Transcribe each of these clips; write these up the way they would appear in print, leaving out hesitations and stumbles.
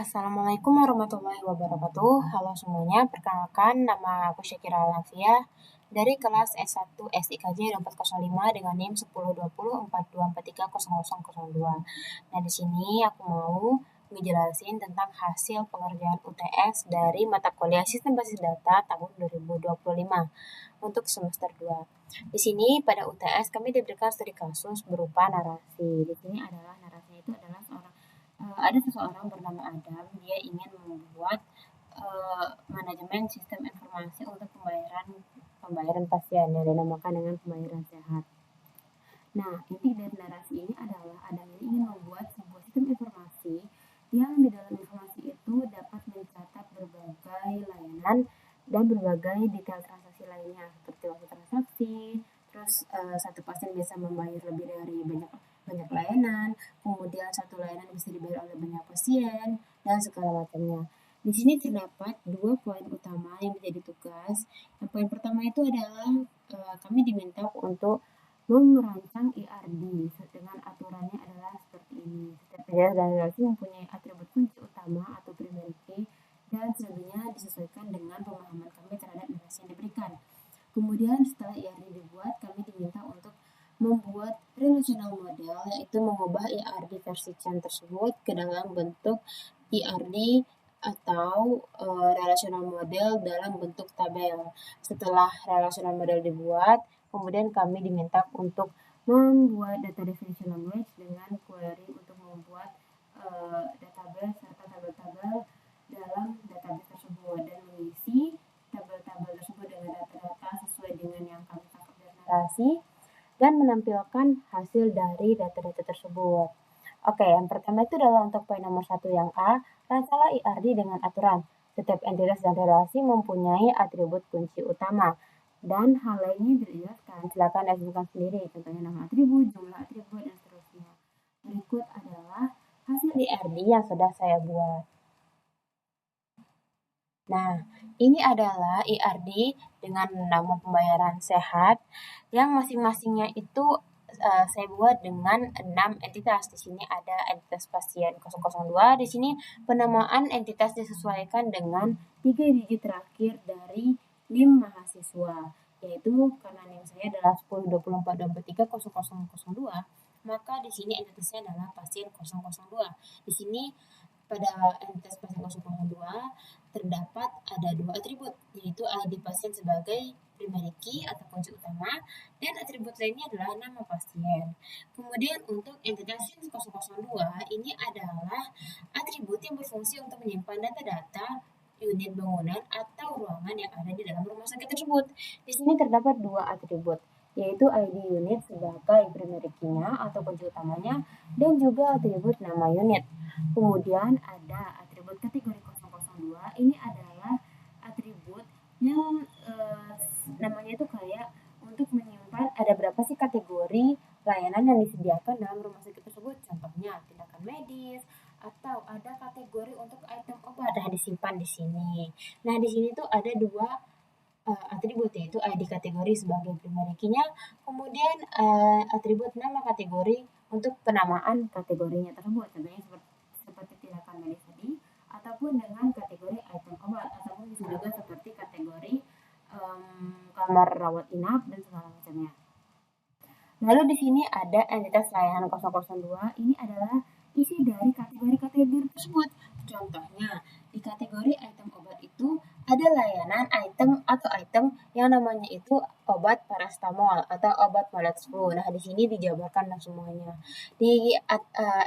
Assalamualaikum warahmatullahi wabarakatuh. Halo semuanya, perkenalkan nama aku Syakira Alafia dari kelas S1 SIKJ 405 dengan NIM 102042430002. Nah, di sini aku mau ngejelasin tentang hasil pengerjaan UTS dari mata kuliah Sistem Basis Data tahun 2025 untuk semester 2. Di sini pada UTS kami diberikan studi kasus berupa narasi. Di sini adalah narasinya itu adalah ada seseorang bernama Adam, dia ingin membuat manajemen sistem informasi untuk pembayaran pasien yang dinamakan dengan pembayaran sehat. Nah, inti dari narasi ini adalah Adam ini ingin membuat sebuah sistem informasi yang di dalam informasi itu dapat mencatat berbagai layanan dan berbagai detail transaksi lainnya seperti waktu transaksi, terus satu pasien bisa membayar lebih dari banyak layanan, kemudian satu layanan bisa dibayar oleh banyak pasien, dan segala macamnya. Di sini terdapat 2 poin utama yang menjadi tugas. Yang poin pertama itu adalah kami diminta untuk merancang IRD dengan aturannya adalah seperti ini. Setiap daerah dan relasi mempunyai atribut kunci utama atau primary key dan selebihnya disesuaikan dengan pemahaman kami terhadap narasi yang diberikan. Kemudian setelah IRD dibuat, kami diminta untuk membuat relational model, yaitu mengubah IRD versi CHAN tersebut ke dalam bentuk IRD atau relational model dalam bentuk tabel. Setelah relational model dibuat, kemudian kami diminta untuk membuat data definition language dengan query untuk membuat database serta tabel-tabel dalam database tersebut dan mengisi tabel-tabel tersebut dengan data-data sesuai dengan yang kami tangkap dari narasi dan menampilkan hasil dari data-data tersebut. Oke, yang pertama itu adalah untuk poin nomor 1 yang A, rancangan IRD dengan aturan. Setiap entitas dan relasi mempunyai atribut kunci utama. Dan hal lainnya dijelaskan, silakan ditentukan sendiri, contohnya nama atribut, jumlah atribut, dan seterusnya. Berikut adalah hasil IRD yang sudah saya buat. Nah, ini adalah IRD dengan nama pembayaran sehat yang masing-masingnya itu saya buat dengan 6 entitas. Di sini ada entitas pasien 002. Di sini penamaan entitas disesuaikan dengan 3 digit terakhir dari NIM mahasiswa, yaitu karena NIM saya adalah 102042430002, maka di sini entitasnya adalah pasien 002. Di sini pada entitas pasien 002 terdapat ada 2 atribut, yaitu ID pasien sebagai primary key atau kunci utama, dan atribut lainnya adalah nama pasien. Kemudian untuk entitas 002 ini adalah atribut yang berfungsi untuk menyimpan data-data unit bangunan atau ruangan yang ada di dalam rumah sakit tersebut. Di sini terdapat 2 atribut, yaitu ID unit sebagai primary key-nya atau kunci utamanya, dan juga atribut nama unit. Kemudian ada atribut kategori 002, ini adalah atribut yang namanya itu kayak untuk menyimpan ada berapa sih kategori layanan yang disediakan dalam rumah sakit tersebut, contohnya tindakan medis atau ada kategori untuk item obat yang disimpan di sini. Nah, di sini tuh ada 2 atribut, yaitu ID kategori sebagai primary key-nya, kemudian atribut nama kategori untuk penamaan kategorinya tersebut, contohnya seperti tindakan medis tadi, ataupun dengan kategori item obat, ataupun bisa juga seperti kategori kamar rawat inap dan segala macamnya. Lalu di sini ada entitas layanan 002, ini adalah isi dari kategori-kategori tersebut. Contohnya, di kategori item obat itu ada layanan item atau item yang namanya itu obat paracetamol atau obat Molex Flu. Nah, di sini dijabarkan semuanya. Di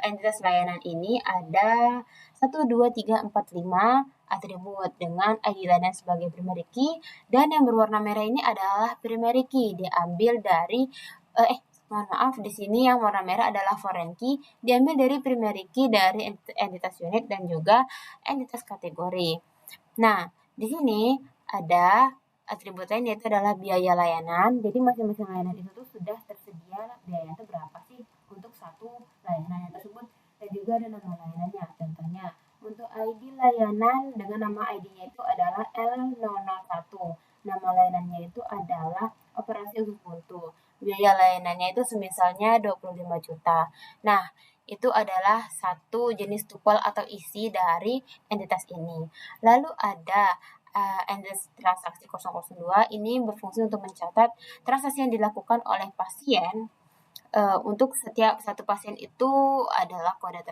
entitas layanan ini ada 1, 2, 3, 4, 5 atribut dengan ID layanan sebagai primary key, dan yang berwarna merah ini adalah primary key, diambil dari mohon maaf, di sini yang warna merah adalah foreign key, diambil dari primary key dari entitas unit dan juga entitas kategori. Nah, di sini ada atribut lain, yaitu adalah biaya layanan. Jadi masing-masing layanan itu tuh sudah tersedia biayanya itu berapa sih untuk satu layanan tersebut, dan juga ada nama layanannya. Contohnya, untuk ID layanan dengan nama ID-nya itu adalah L001. Nama layanannya itu adalah operasi Ubuntu. Biaya layanannya itu semisalnya 25 juta. Nah, itu adalah satu jenis tupel atau isi dari entitas ini. Lalu ada entitas transaksi 002 ini berfungsi untuk mencatat transaksi yang dilakukan oleh pasien. Untuk setiap satu pasien itu adalah kode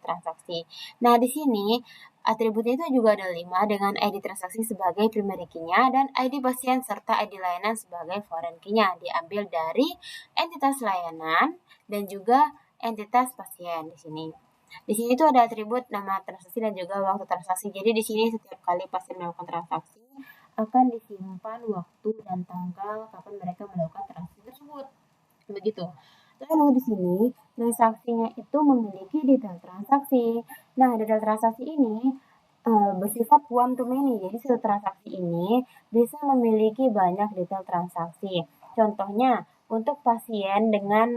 transaksi. Nah, di sini atributnya itu juga ada 5 dengan ID transaksi sebagai primary key-nya dan ID pasien serta ID layanan sebagai foreign key-nya diambil dari entitas layanan dan juga entitas pasien di sini. Di sini itu ada atribut nama transaksi dan juga waktu transaksi. Jadi di sini setiap kali pasien melakukan transaksi akan disimpan waktu dan tanggal kapan mereka melakukan transaksi tersebut. Begitu. Lalu di sini transaksinya itu memiliki detail transaksi. Nah, detail transaksi ini bersifat one to many. Jadi satu transaksi ini bisa memiliki banyak detail transaksi. Contohnya untuk pasien dengan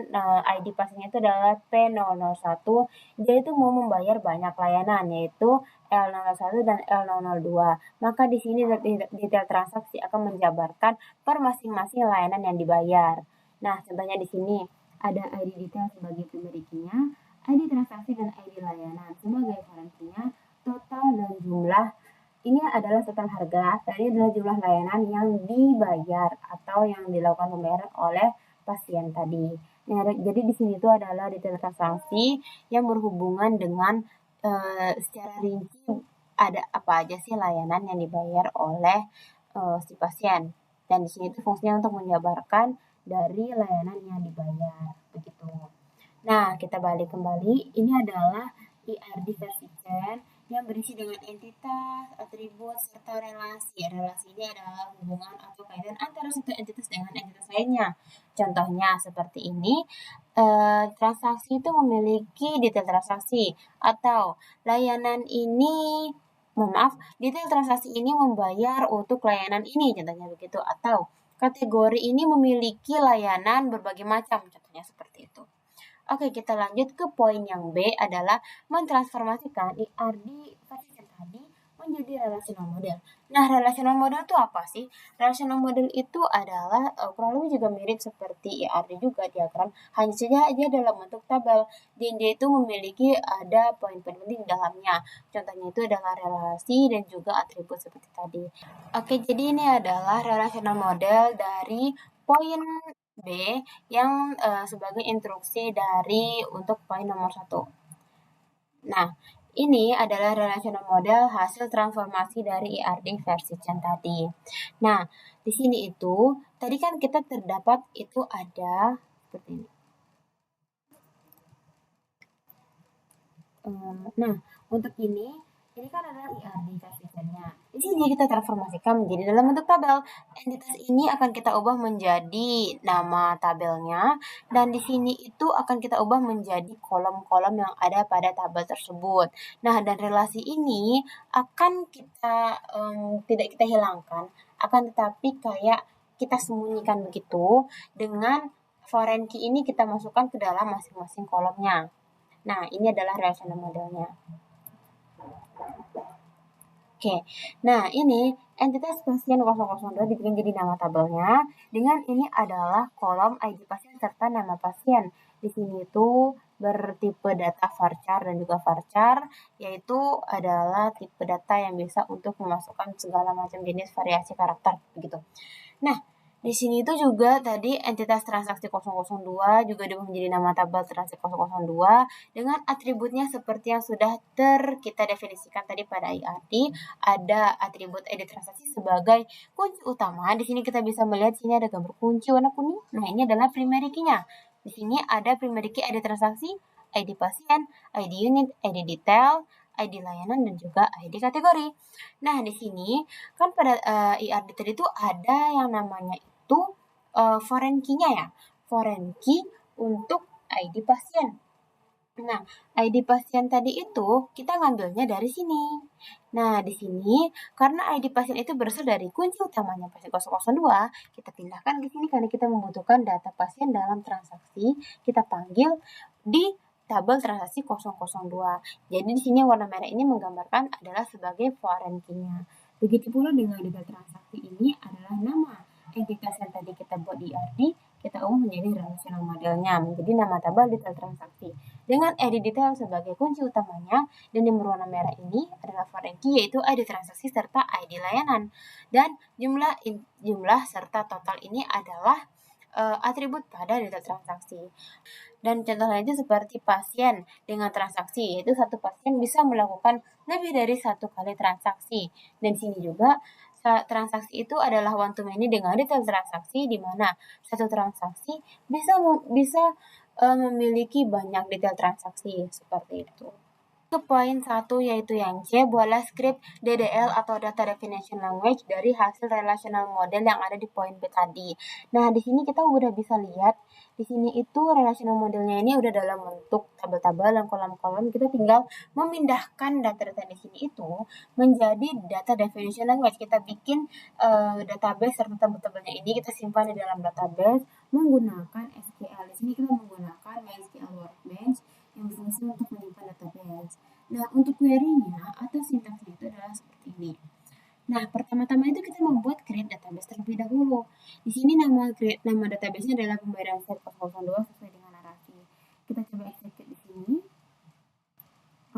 ID pasiennya itu adalah P001, dia itu mau membayar banyak layanan yaitu L001 dan L002. Maka di sini detail transaksi akan menjabarkan per masing-masing layanan yang dibayar. Nah, contohnya di sini ada ID detail sebagai primary key-nya, ID transaksi dan ID layanan sebagai foreign key-nya, total dan jumlah. Ini adalah total harga, dan ini adalah jumlah layanan yang dibayar atau yang dilakukan pembayaran oleh pasien tadi. Nah, jadi di sini itu adalah detail transaksi yang berhubungan dengan secara rinci ada apa aja sih layanan yang dibayar oleh si pasien. Dan di sini itu fungsinya untuk menjabarkan dari layanan yang dibayar, begitu. Nah, kita balik kembali. Ini adalah IRD versi Chen yang berisi dengan entitas, atribut, serta relasi. Relasi ini adalah hubungan atau kaitan antara satu entitas dengan entitas lainnya. Contohnya seperti ini, transaksi itu memiliki detail transaksi atau layanan ini detail transaksi ini membayar untuk layanan ini, contohnya begitu. Atau kategori ini memiliki layanan berbagai macam, contohnya seperti itu. Oke, kita lanjut ke poin yang B adalah mentransformasikan IRD versi yang tadi menjadi relational model. Nah, relational model itu apa sih? Relational model itu adalah kurang lebih juga mirip seperti IRD juga diagram, hanya saja dia dalam bentuk tabel. Dan dia itu memiliki ada poin-poin penting di dalamnya. Contohnya itu adalah relasi dan juga atribut seperti tadi. Oke, jadi ini adalah relational model dari poin B yang sebagai instruksi dari untuk poin nomor 1. Nah, ini adalah relational model hasil transformasi dari IRD versi Chen tadi. Nah, di sini itu tadi kan kita terdapat itu ada seperti ini. Nah, untuk ini kan adalah IRD versi Chen-nya. Di sini kita transformasikan menjadi dalam bentuk tabel. Entitas ini akan kita ubah menjadi nama tabelnya, dan di sini itu akan kita ubah menjadi kolom-kolom yang ada pada tabel tersebut. Nah, dan relasi ini akan kita tidak kita hilangkan, akan tetapi kayak kita sembunyikan begitu dengan foreign key ini kita masukkan ke dalam masing-masing kolomnya. Nah, ini adalah relational modelnya. Oke, nah ini entitas pasien 002 dibikin jadi nama tabelnya. Dengan ini adalah kolom ID pasien serta nama pasien. Di sini itu bertipe data varchar dan juga varchar, yaitu adalah tipe data yang bisa untuk memasukkan segala macam jenis variasi karakter, begitu. Nah, di sini itu juga tadi entitas transaksi 002 juga diubah menjadi nama tabel transaksi 002 dengan atributnya seperti yang sudah kita definisikan tadi pada IRD. Ada atribut ID transaksi sebagai kunci utama. Di sini kita bisa melihat sini ada gambar kunci warna kuning. Nah, ini adalah primary key-nya. Di sini ada primary key ID transaksi, ID pasien, ID unit, ID detail, ID layanan, dan juga ID kategori. Nah, di sini kan pada IRD tadi itu ada yang namanya itu foreign key-nya ya. Foreign key untuk ID pasien. Nah, ID pasien tadi itu kita ngambilnya dari sini. Nah, di sini karena ID pasien itu berasal dari kunci utamanya pasien 002, kita pindahkan ke sini karena kita membutuhkan data pasien dalam transaksi. Kita panggil di tabel transaksi 002. Jadi di sini warna merah ini menggambarkan adalah sebagai foreign key-nya. Begitu pula dengan data transaksi ini adalah nama entitas yang tadi kita buat di IRD kita ubah menjadi relational modelnya, menjadi nama tabel detail transaksi. Dengan ID detail sebagai kunci utamanya, dan yang berwarna merah ini adalah foreign key, yaitu ID transaksi serta ID layanan. Dan jumlah serta total ini adalah atribut pada detail transaksi. Dan contoh lainnya seperti pasien dengan transaksi, yaitu satu pasien bisa melakukan lebih dari satu kali transaksi. Dan di sini juga transaksi itu adalah one to many dengan detail transaksi, di mana satu transaksi bisa memiliki banyak detail transaksi seperti itu. Ke poin 1 yaitu yang C, buatlah script DDL atau Data Definition Language dari hasil relational model yang ada di poin B tadi. Nah, di sini kita udah bisa lihat, di sini itu relational modelnya ini udah dalam bentuk tabel-tabel dan kolom-kolom. Kita tinggal memindahkan data-data di sini itu menjadi Data Definition Language. Kita bikin database serta tabel-tabelnya ini kita simpan di dalam database menggunakan SQL. Di sini kita menggunakan MySQL Workbench yang berfungsi untuk menyimpan database. Nah, untuk query-nya atau sintaksnya itu adalah seperti ini. Nah, pertama-tama itu kita membuat create database terlebih dahulu. Di sini nama database-nya adalah pembayaran set 002 sesuai dengan narasi. Kita coba execute di sini.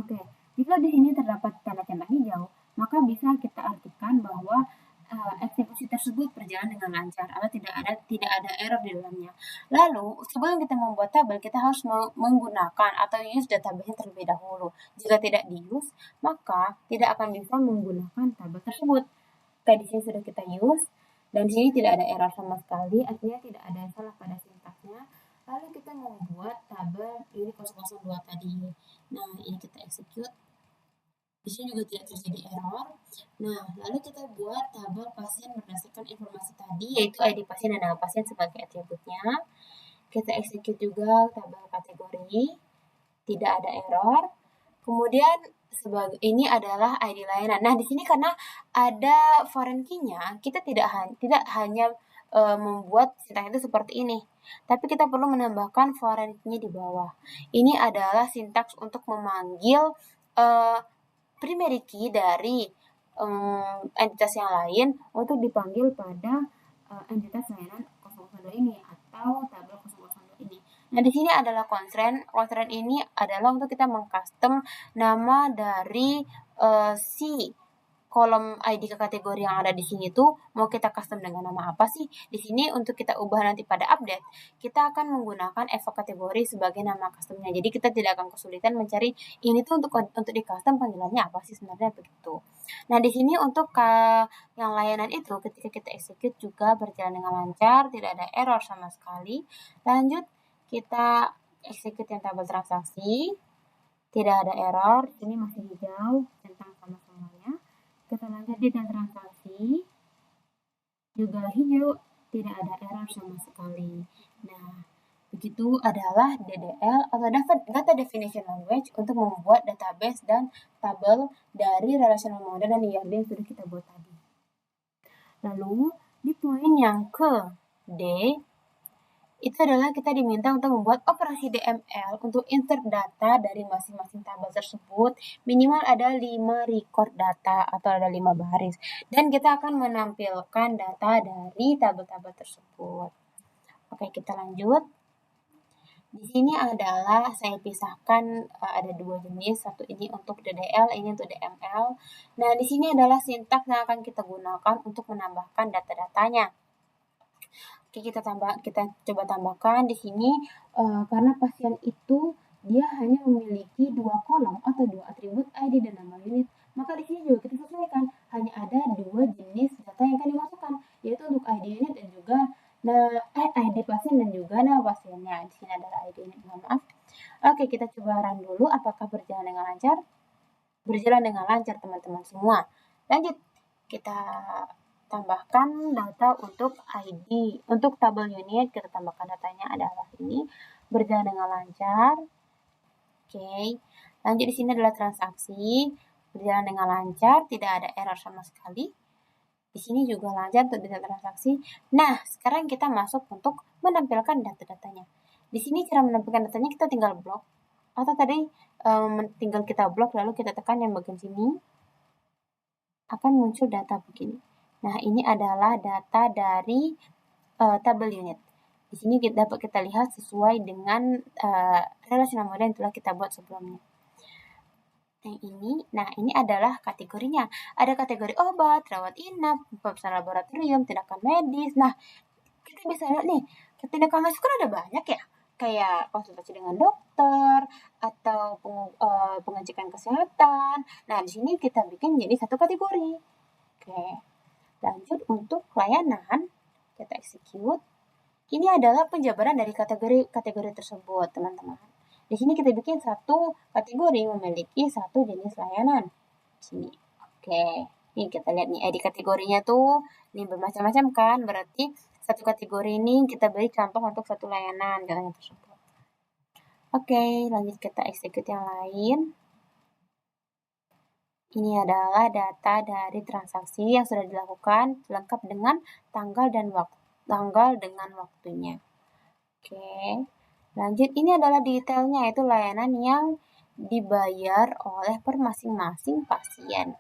Oke, jika di sini terdapat tanda centang hijau, maka bisa kita artikan bahwa eksekusi tersebut berjalan dengan lancar atau tidak ada error di dalamnya. Lalu, sebelum kita membuat tabel, kita harus menggunakan atau use database terlebih dahulu. Jika tidak di-use, maka tidak akan bisa menggunakan tabel tersebut. Oke, di sini sudah kita use, dan di sini tidak ada error sama sekali, artinya tidak ada yang salah pada sintaksnya. Lalu kita membuat tabel ini 002 tadi. Nah, ini kita execute. Di sini juga tidak terjadi error. Nah, lalu kita buat tabel pasien berdasarkan informasi tadi, yaitu ID pasien dan nama pasien sebagai atributnya. Kita execute juga tabel kategori, tidak ada error. Kemudian ini adalah ID layanan. Nah, di sini karena ada foreign key-nya, kita tidak hanya membuat sintaks itu seperti ini, tapi kita perlu menambahkan foreign key-nya di bawah. Ini adalah sintaks untuk memanggil primary key dari entitas yang lain untuk dipanggil pada entitas layanan 002 ini atau tabel 002 ini. Nah, di sini adalah constraint. Constraint ini adalah untuk kita mengcustom nama dari si kolom ID ke kategori yang ada di sini tuh mau kita custom dengan nama apa sih? Di sini untuk kita ubah nanti pada update, kita akan menggunakan evoke kategori sebagai nama customnya. Jadi kita tidak akan kesulitan mencari ini tuh untuk di custom panggilannya apa sih sebenarnya begitu. Nah, di sini untuk yang layanan itu ketika kita execute juga berjalan dengan lancar, tidak ada error sama sekali. Lanjut kita execute yang tabel transaksi, tidak ada error. Ini masih hijau, centang sama semuanya. Kita lanjut di transaksi, juga hijau, tidak ada error sama sekali. Nah, begitu adalah DDL atau Data Definition Language untuk membuat database dan tabel dari relational model dan IRB yang sudah kita buat tadi. Lalu, di poin yang ke D, itu adalah kita diminta untuk membuat operasi DML untuk insert data dari masing-masing tabel tersebut. Minimal ada 5 record data atau ada 5 baris. Dan kita akan menampilkan data dari tabel-tabel tersebut. Oke, kita lanjut. Di sini adalah saya pisahkan ada 2 jenis, satu ini untuk DDL, ini untuk DML. Nah, di sini adalah sintaks yang akan kita gunakan untuk menambahkan data-datanya. Oke, kita coba tambahkan di sini karena pasien itu dia hanya memiliki 2 kolom atau 2 atribut ID dan nama unit, maka di sini juga kita sesuaikan hanya ada 2 jenis data yang akan dimasukkan, yaitu untuk ID unit dan juga ID pasien dan juga nama pasiennya. Di sini adalah ID unit, maaf. Oke, kita coba run dulu apakah berjalan dengan lancar. Berjalan dengan lancar teman-teman semua. Lanjut, kita tambahkan data untuk ID. Untuk tabel unit, kita tambahkan datanya adalah ini. Berjalan dengan lancar. Oke. Lanjut di sini adalah transaksi. Berjalan dengan lancar, tidak ada error sama sekali. Di sini juga lancar untuk data transaksi. Nah, sekarang kita masuk untuk menampilkan data-datanya. Di sini cara menampilkan datanya kita tinggal blok. Atau tadi tinggal kita blok lalu kita tekan yang bagian sini. Akan muncul data begini. Nah, ini adalah data dari tabel unit. Di sini dapat kita lihat sesuai dengan relasi nama modal yang telah kita buat sebelumnya. Ini adalah kategorinya. Ada kategori obat, rawat inap, pemeriksaan laboratorium, tindakan medis. Nah, kita bisa lihat nih, tindakan medis kan ada banyak ya, kayak konsultasi dengan dokter atau pengecekan kesehatan. Nah, di sini kita bikin jadi satu kategori. Oke, lanjut untuk layanan, kita execute. Ini adalah penjabaran dari kategori tersebut, teman-teman. Di sini kita bikin satu kategori memiliki satu jenis layanan. Di sini. Oke. Ini kita lihat nih, ID kategorinya tuh ini bermacam-macam kan, berarti satu kategori ini kita beri contoh untuk satu layanan contohnya tersebut. Oke, lanjut kita execute yang lain. Ini adalah data dari transaksi yang sudah dilakukan lengkap dengan tanggal dengan waktunya. Oke, lanjut ini adalah detailnya, yaitu layanan yang dibayar oleh per masing-masing pasien.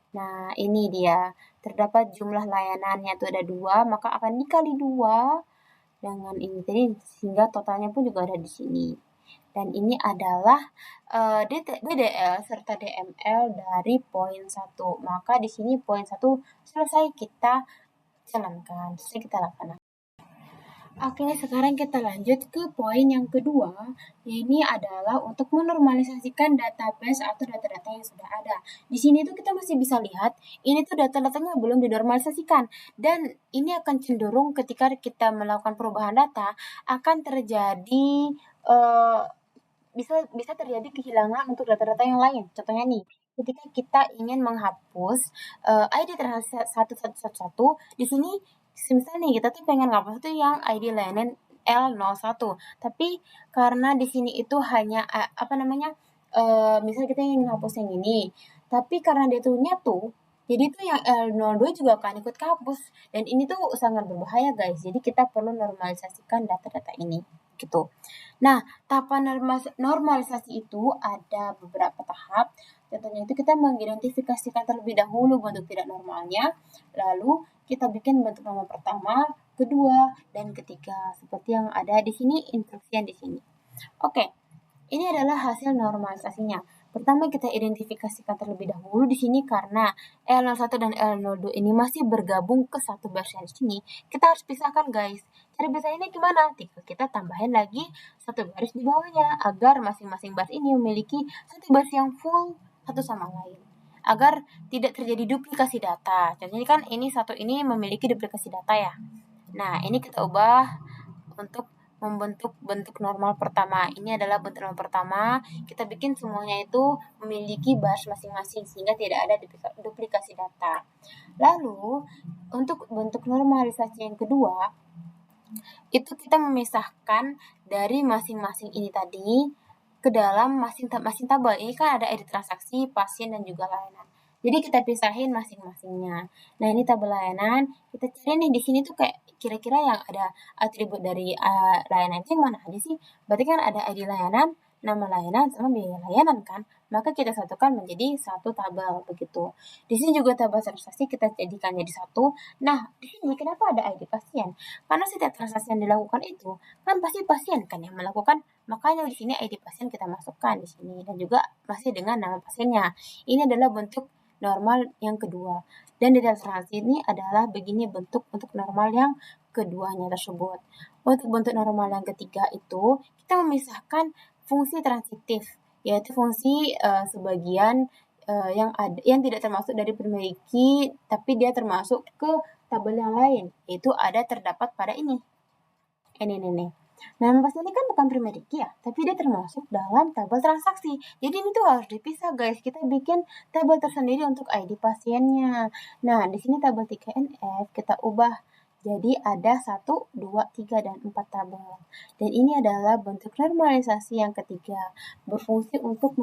Nah, ini dia. Terdapat jumlah layanannya itu ada 2, maka akan dikali 2 dengan ini tadi, sehingga totalnya pun juga ada di sini. Dan ini adalah DDL serta DML dari poin 1. Maka di sini poin 1 selesai kita jalankan, selesai kita lakukan. Oke, sekarang kita lanjut ke poin yang kedua. Ini adalah untuk menormalisasikan database atau data-data yang sudah ada. Di sini tuh kita masih bisa lihat, ini tuh data-datanya belum dinormalisasikan. Dan ini akan cenderung ketika kita melakukan perubahan data, akan terjadi bisa terjadi kehilangan untuk data-data yang lain. Contohnya nih, ketika kita ingin menghapus ID transaksi 1111, di sini misalnya nih kita tuh pengen ngapus tuh yang ID layanan L01, tapi karena di sini itu hanya misalnya kita ingin menghapus yang ini, tapi karena dia tuh nyatu, jadi tuh yang L02 juga akan ikut kehapus, dan ini tuh sangat berbahaya guys. Jadi kita perlu normalisasikan data-data ini gitu. Nah, tahapan normalisasi itu ada beberapa tahap. Contohnya itu kita mengidentifikasikan terlebih dahulu bentuk tidak normalnya, lalu kita bikin bentuk normal pertama, kedua, dan ketiga, seperti yang ada di sini, instruksi yang di sini. Oke, ini adalah hasil normalisasinya. Pertama kita identifikasikan terlebih dahulu di sini karena L01 dan L02 ini masih bergabung ke satu baris di sini. Kita harus pisahkan guys. Cara pisahnya gimana? Tinggal kita tambahin lagi satu baris di bawahnya agar masing-masing baris ini memiliki satu baris yang full satu sama lain. Agar tidak terjadi duplikasi data. Contohnya kan ini satu ini memiliki duplikasi data ya. Nah, ini kita ubah untuk membentuk bentuk normal pertama. Ini adalah bentuk normal pertama. Kita bikin semuanya itu memiliki baris masing-masing sehingga tidak ada duplikasi data. Lalu, untuk bentuk normalisasi yang kedua, itu kita memisahkan dari masing-masing ini tadi ke dalam masing tabel. Ini kan ada edit transaksi, pasien, dan juga layanan. Jadi kita pisahin masing-masingnya. Nah, ini tabel layanan. Kita cari nih di sini tuh kayak kira-kira yang ada atribut dari layanan itu yang mana aja sih? Berarti kan ada ID layanan, nama layanan, sama biaya layanan kan? Maka kita satukan menjadi satu tabel begitu. Di sini juga tabel transaksi kita jadikan jadi satu. Nah, di sini kenapa ada ID pasien? Karena setiap transaksi yang dilakukan itu kan pasti pasien kan yang melakukan. Makanya di sini ID pasien kita masukkan di sini dan juga masih dengan nama pasiennya. Ini adalah bentuk normal yang kedua. Dan di dalam transaksi ini adalah begini bentuk untuk normal yang keduanya tersebut. Untuk bentuk normal yang ketiga itu kita memisahkan fungsi transitif, yaitu fungsi sebagian yang tidak termasuk dari memiliki, tapi dia termasuk ke tabel yang lain, yaitu ada terdapat pada ini. Ini. Nah, pasien ini kan bukan primary key ya, tapi dia termasuk dalam tabel transaksi. Jadi ini tuh harus dipisah guys. Kita bikin tabel tersendiri untuk ID pasiennya. Nah, di sini tabel 3NF kita ubah jadi ada 1, 2, 3, dan 4 tabel. Dan ini adalah bentuk normalisasi yang ketiga, berfungsi untuk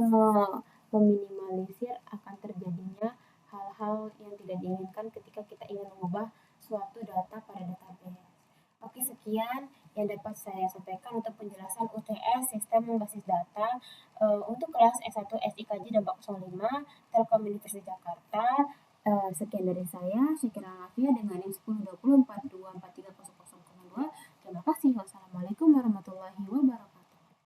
meminimalisir akan terjadinya hal-hal yang tidak diinginkan ketika kita ingin mengubah suatu data pada database. Oke, sekian yang dapat saya sampaikan untuk penjelasan UTS Sistem Basis Data untuk kelas S1 SIKJ Dampak 05 Telkom Universitas Jakarta. Sekian dari saya kira Afia dengan yang 102042430002. Terima kasih. Wassalamualaikum. warahmatullahi wabarakatuh.